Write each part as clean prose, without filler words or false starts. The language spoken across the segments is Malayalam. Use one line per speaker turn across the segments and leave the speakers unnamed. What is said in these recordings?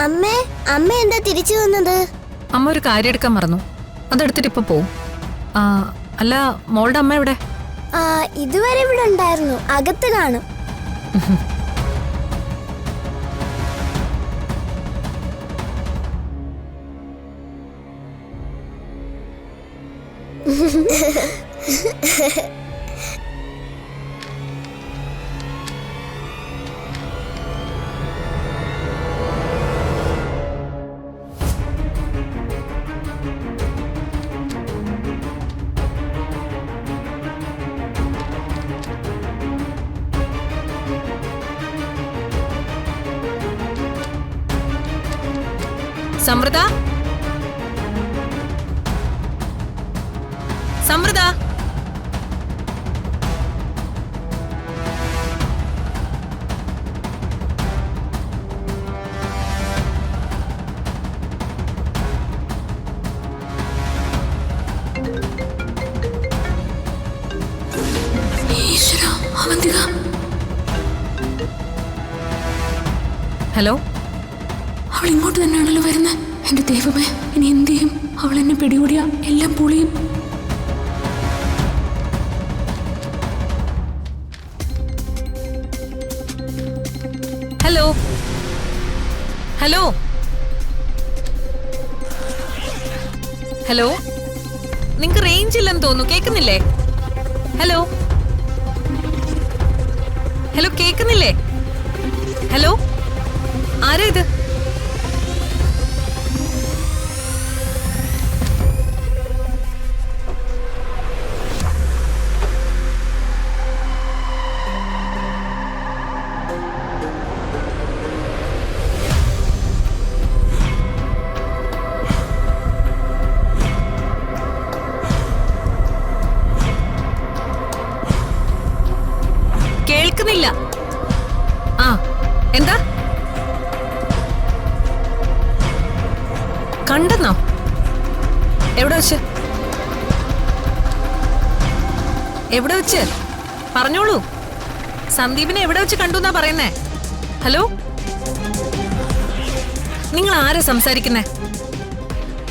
അമ്മേ, അമ്മ എന്താ തിരിച്ചു വന്നത്?
അമ്മ ഒരു കാര്യം എടുക്കാൻ മറന്നു. അതെടുത്തിട്ട് ഇപ്പൊ പോവും. അല്ല, മോളുടെ അമ്മ എവിടെ?
ഇതുവരെ ഇവിടെ ഉണ്ടായിരുന്നു. അകത്ത് കാണും.
സമൃദ്ധ, സമൃദ്ധ, ഹലോ.
അവൾ ഇങ്ങോട്ട് തന്നെയാണല്ലോ വരുന്നത്. എന്റെ ദൈവമേ, ഇനി എന്ത് ചെയ്യും? അവൾ എന്നെ പിടികൂടിയ എല്ലാം പൊളിയും.
Hello, hello, hello. നിങ്ങക്ക് റേഞ്ച് ഇല്ലെന്ന് തോന്നുന്നു. കേൾക്കുന്നില്ലേ? ഹലോ, ഹലോ, കേൾക്കുന്നില്ലേ? ഹലോ, ആരാ ഇത്? കേൾക്കുന്നില്ല. എന്താ കണ്ടെന്നോ? എവിടെ വെച്ച്? എവിടെ വെച്ച് പറഞ്ഞോളൂ. സന്ദീപിനെ എവിടെ വെച്ച് കണ്ടു എന്നാ പറയുന്നേ? ഹലോ, നിങ്ങൾ ആരാ സംസാരിക്കുന്നേ?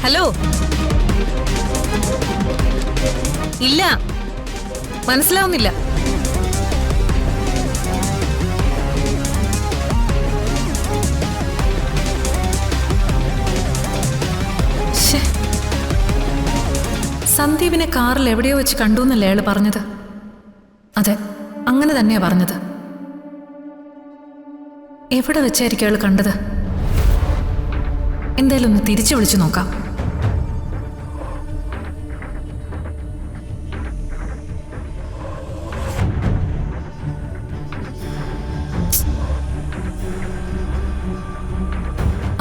ഹലോ, ഇല്ല, മനസ്സിലാവുന്നില്ല. സന്ദീപിനെ കാറിൽ എവിടെയോ വെച്ച് കണ്ടു എന്നല്ലേ അയാൾ പറഞ്ഞത്? അതെ, അങ്ങനെ തന്നെയാ പറഞ്ഞത്. എവിടെ വെച്ചായിരിക്കും അയാൾ കണ്ടത്? എന്തായാലും ഒന്ന് തിരിച്ചു വിളിച്ചു നോക്കാം.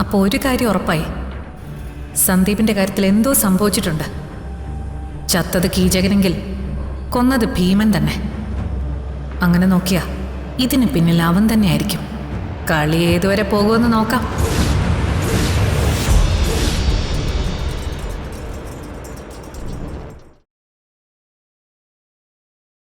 അപ്പൊ ഒരു കാര്യം ഉറപ്പായി, സന്ദീപിന്റെ കാര്യത്തിൽ എന്തോ സംഭവിച്ചിട്ടുണ്ട്. ചത്തത് കീചകനെങ്കിൽ കൊന്നത് ഭീമൻ തന്നെ. അങ്ങനെ നോക്കിയാ ഇതിന് പിന്നിൽ അവൻ തന്നെയായിരിക്കും. കളി ഏതുവരെ പോകുമെന്ന് നോക്കാം.